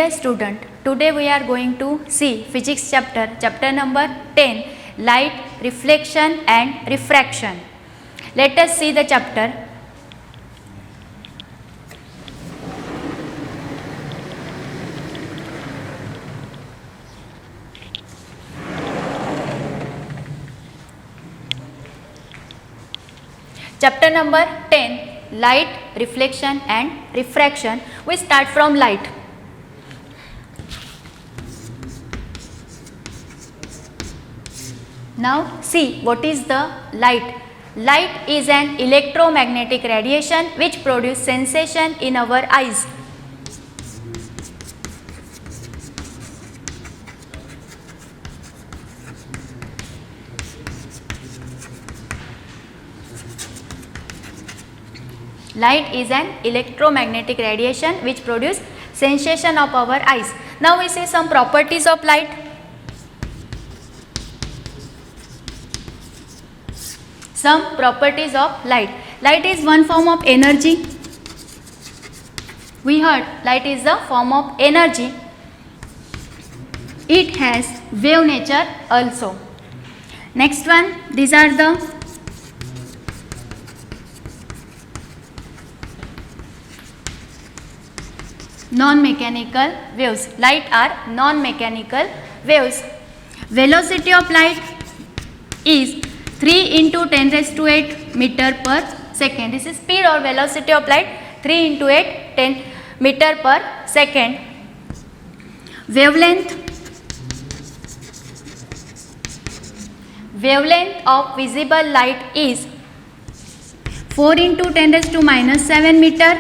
Dear student, today we are going to see physics chapter number 10, light, reflection and refraction. Let us see the chapter. Chapter number 10, light, reflection and refraction. We start from light. Now see what is the light. Light is an electromagnetic radiation which produces sensation in our eyes. Light is an electromagnetic radiation which produces sensation of our eyes. Now we see some properties of light. Some properties of light. Light is one form of energy. We heard light is a form of energy. It has wave nature also. Next one, these are the non-mechanical waves. Light are non-mechanical waves. Velocity of light is 3 into 10 raised to 8 meter per second. This is speed or velocity of light, 3 into 8, 10 meter per second. Wavelength of visible light is 4 into 10 raised to minus 7 meter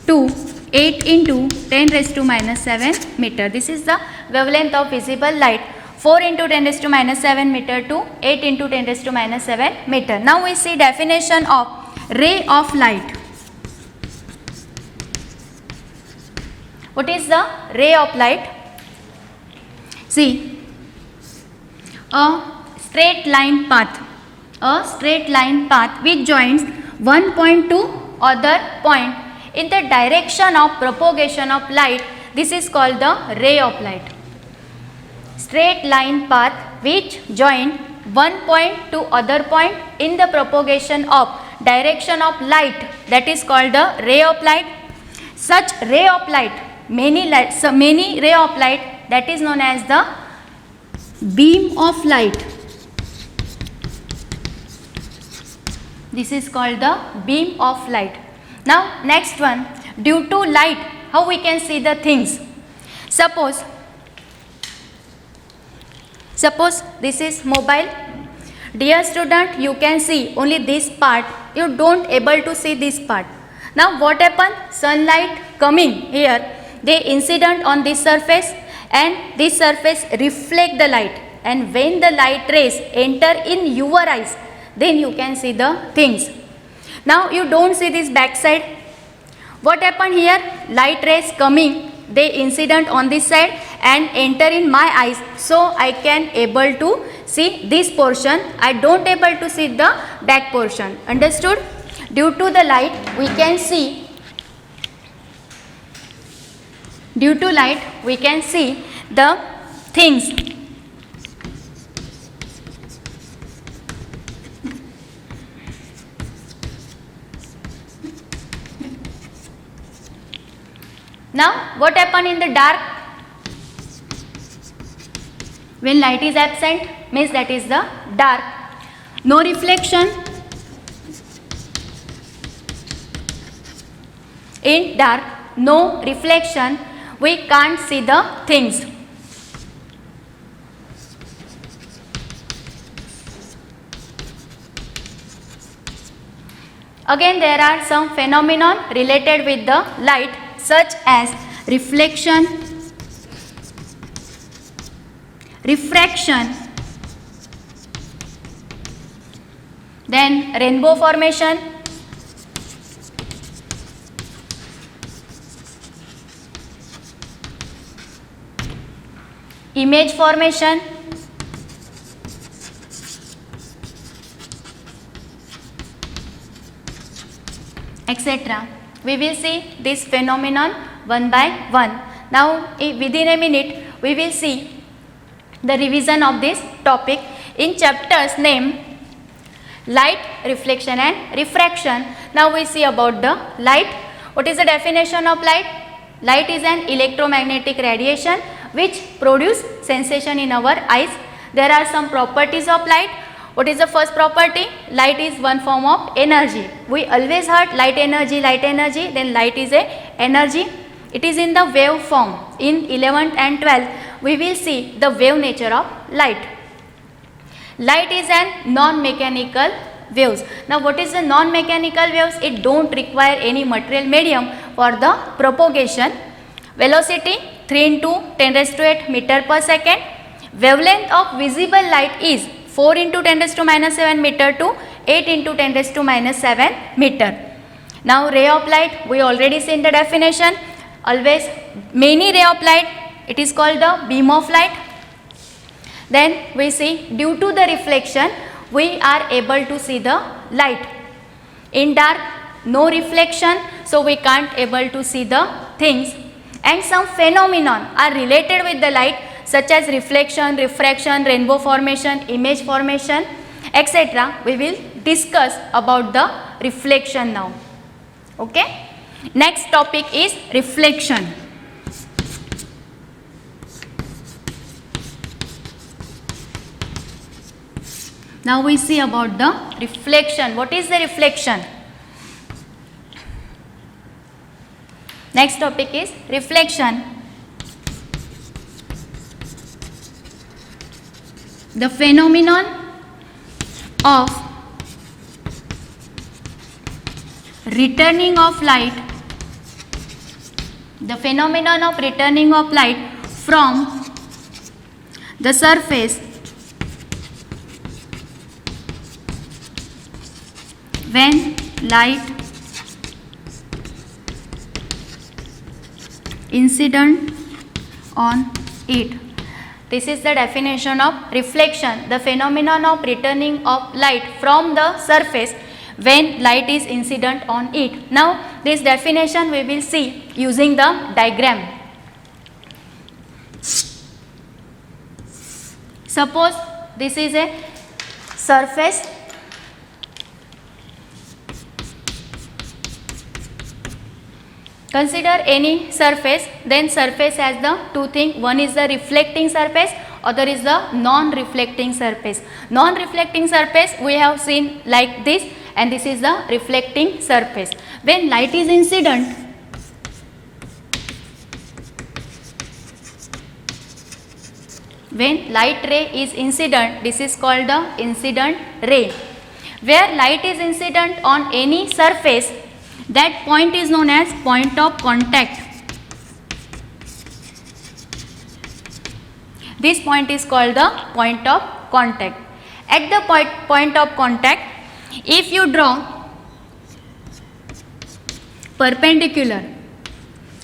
to 8 into 10 raised to minus 7 meter. This is the wavelength of visible light. 4 into 10 raised to minus 7 meter to 8 into 10 raised to minus 7 meter. Now we see definition of ray of light. What is the ray of light? See, a straight line path. A straight line path which joins one point to other point in the direction of propagation of light. This is called the ray of light. Straight line path which join one point to other point in the propagation of direction of light, that is called the ray of light. Such ray of light, many ray of light, that is known as the beam of light. This is called the beam of light. Now next one, due to light, how we can see the things. Suppose this is mobile. Dear student, you can see only this part, you don't able to see this part. Now what happen? Sunlight coming here, they incident on this surface and this surface reflect the light, and when the light rays enter in your eyes, then you can see the things. Now you don't see this back side. What happened here? Light rays coming, they incident on this side and enter in my eyes, so I can able to see this portion. I don't able to see the back portion. Understood? Due to the light we can see. Due to light we can see the things. Now what happen in the dark? When light is absent, means that is the dark. No reflection. In dark, no reflection, we can't see the things. Again there are some phenomenon related with the light, such as reflection, refraction, then rainbow formation, image formation, etc. We will see this phenomenon one by one. Now within a minute we will see the revision of this topic in chapters named light, reflection and refraction. Now we see about the light. What is the definition of light? Light is an electromagnetic radiation which produce sensation in our eyes. There are some properties of light. What is the first property? Light is one form of energy. We always heard light energy, then light is a energy. It is in the wave form. In 11th and 12th we will see the wave nature of light. Light is an non-mechanical waves. Now what is the non-mechanical waves? It don't require any material medium for the propagation. Velocity 3 into 10 raised to 8 meter per second. Wavelength of visible light is 4 into 10 raised to minus 7 meter to 8 into 10 raised to minus 7 meter. Now ray of light, we already seen the definition. Always many ray of light, it is called the beam of light. Then we see due to the reflection we are able to see the light. In dark no reflection, so we can't able to see the things, and some phenomenon are related with the light such as reflection, refraction, rainbow formation, image formation, etc. We will discuss about the reflection now. Okay. Next topic is reflection. Now we see about the reflection. What is the reflection? Next topic is reflection. The phenomenon of returning of light, the phenomenon of returning of light from the surface when light incident on it. This is the definition of reflection, the phenomenon of returning of light from the surface when light is incident on it. Now this definition we will see using the diagram. Suppose this is a surface. Consider any surface, then surface has the two things. One is the reflecting surface, other is the non-reflecting surface. Non-reflecting surface we have seen like this, and this is the reflecting surface. When light is incident, when light ray is incident, this is called the incident ray. Where light is incident on any surface, that point is known as point of contact. This point is called the point of contact. At the point of contact, if you draw perpendicular,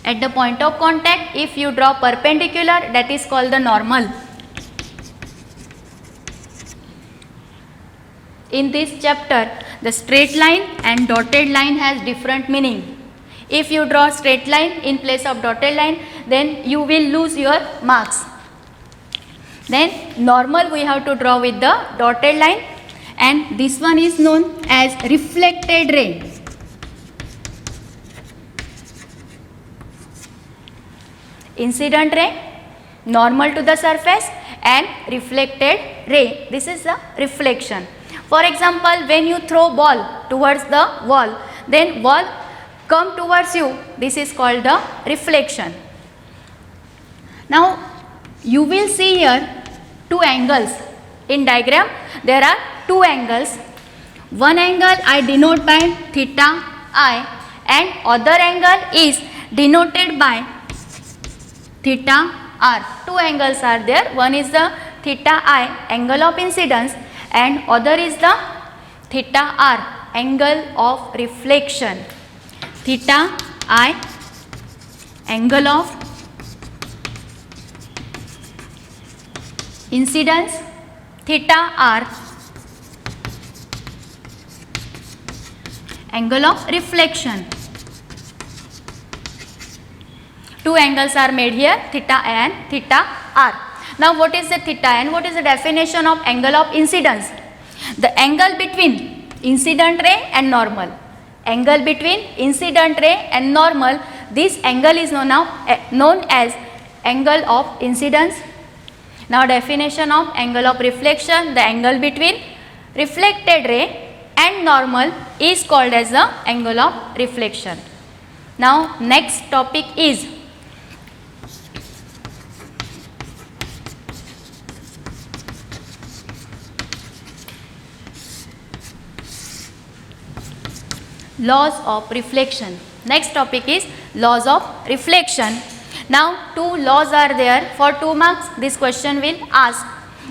at the point of contact, if you draw perpendicular, that is called the normal. In this chapter, the straight line and dotted line has different meaning. If you draw straight line in place of dotted line, then you will lose your marks. Then normal we have to draw with the dotted line, and this one is known as reflected ray. Incident ray, normal to the surface, and reflected ray. This is the reflection. For example, when you throw ball towards the wall, then ball come towards you. This is called the reflection. Now you will see here two angles. In diagram there are two angles. One angle I denote by theta I, and other angle is denoted by theta R. Two angles are there. One is the theta I, angle of incidence, and other is the theta R, angle of reflection. Theta I, angle of incidence, theta R, angle of reflection. Two angles are made here, theta and theta r. Now what is the theta and what is the definition of angle of incidence? The angle between incident ray and normal. Angle between incident ray and normal, this angle is known as angle of incidence. Now definition of angle of reflection, the angle between reflected ray and normal is called as the angle of reflection. Now next topic is laws of reflection. Next topic is laws of reflection. Now two laws are there. For 2 marks this question will ask.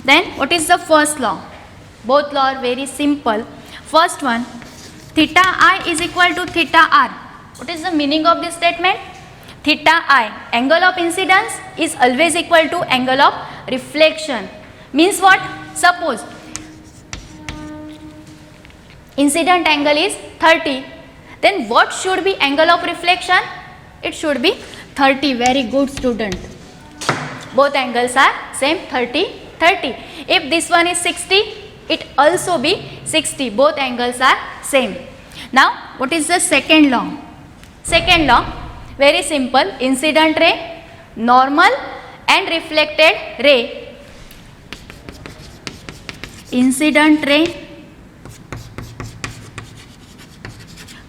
Then what is the first law? Both laws are very simple. First one, theta I is equal to theta r. What is the meaning of this statement? Theta I, angle of incidence, is always equal to angle of reflection. Means what? Suppose incident angle is 30. Then what should be angle of reflection? It should be 30. Very good student. Both angles are same, 30, 30. If this one is 60, it also be 60. Both angles are same. Now what is the second law? Second law, very simple. Incident ray, normal and reflected ray. Incident ray,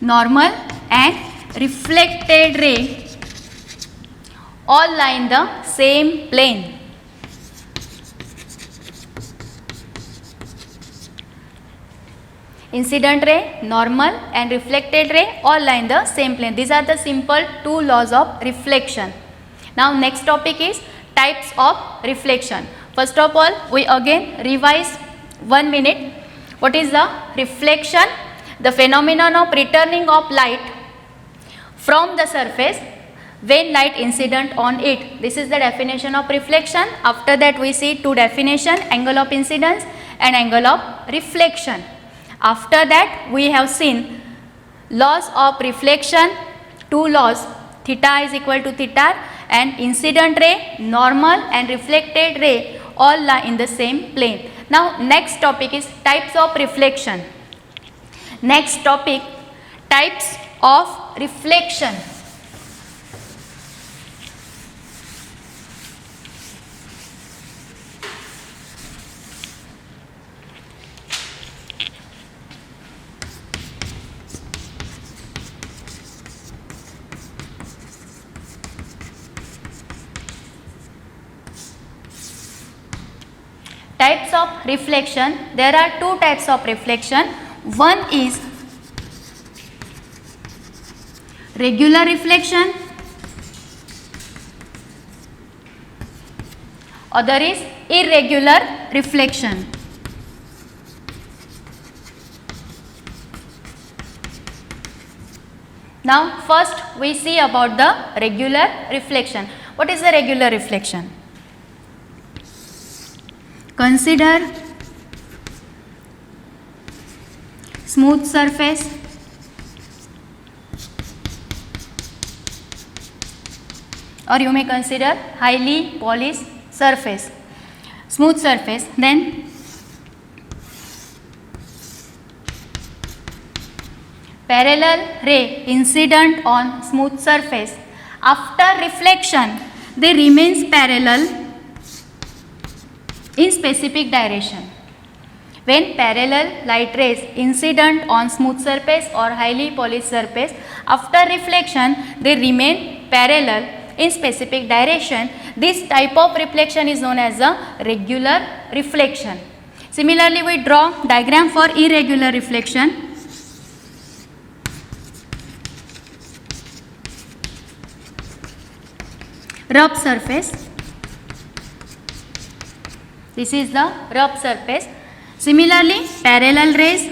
normal and reflected ray all lie in the same plane. Incident ray, normal and reflected ray all lie in the same plane. These are the simple 2 laws of reflection. Now next topic is types of reflection. First of all, we again revise 1 minute. What is the reflection? The phenomenon of returning of light from the surface when light incident on it. This is the definition of reflection. After that we see 2 definition, angle of incidence and angle of reflection. After that we have seen laws of reflection, 2 laws, theta is equal to theta and incident ray, normal and reflected ray all lie in the same plane. Now next topic is types of reflection. Next topic, types of reflection. Types of reflection, there are 2 types of reflection. One is regular reflection, other is irregular reflection. Now first we see about the regular reflection. What is the regular reflection? Consider smooth surface, or you may consider highly polished surface. Smooth surface, then parallel ray incident on smooth surface. After reflection, they remains parallel in specific direction. When parallel light rays incident on smooth surface or highly polished surface, after reflection they remain parallel in specific direction. This type of reflection is known as a regular reflection. Similarly, we draw diagram for irregular reflection. Rough surface. This is the rough surface. Similarly, parallel rays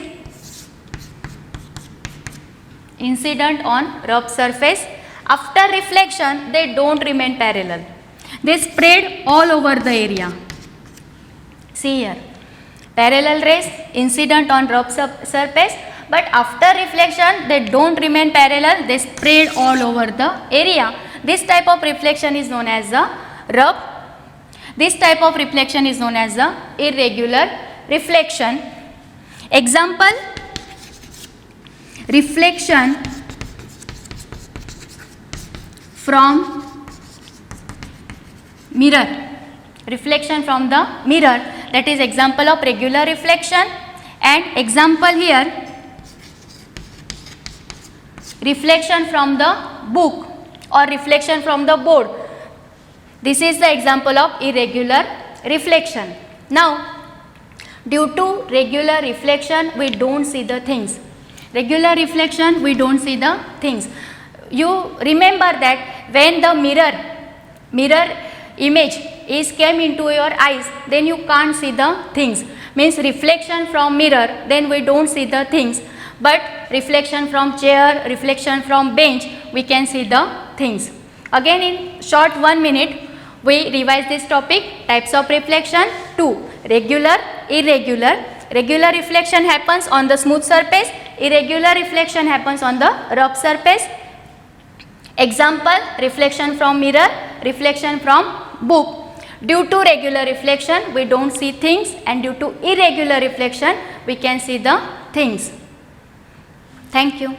incident on rough surface. After reflection, they don't remain parallel. They spread all over the area. See here, parallel rays incident on rough surface, but after reflection, they don't remain parallel. They spread all over the area. This type of reflection is known as the rub. This type of reflection is known as the irregular reflection. Example, reflection from mirror. Reflection from the mirror, that is example of regular reflection. And example here, reflection from the book or reflection from the board. This is the example of irregular reflection. Now, due to regular reflection, we don't see the things. Regular reflection, we don't see the things. You remember that when the mirror image is came into your eyes, then you can't see the things. Means reflection from mirror, then we don't see the things. But reflection from chair, reflection from bench, we can see the things. Again, in short 1 minute, we revise this topic. Types of reflection: 2. Regular, irregular. Regular reflection happens on the smooth surface. Irregular reflection happens on the rough surface. Example, reflection from mirror, reflection from book. Due to regular reflection, we don't see things, and due to irregular reflection, we can see the things. Thank you.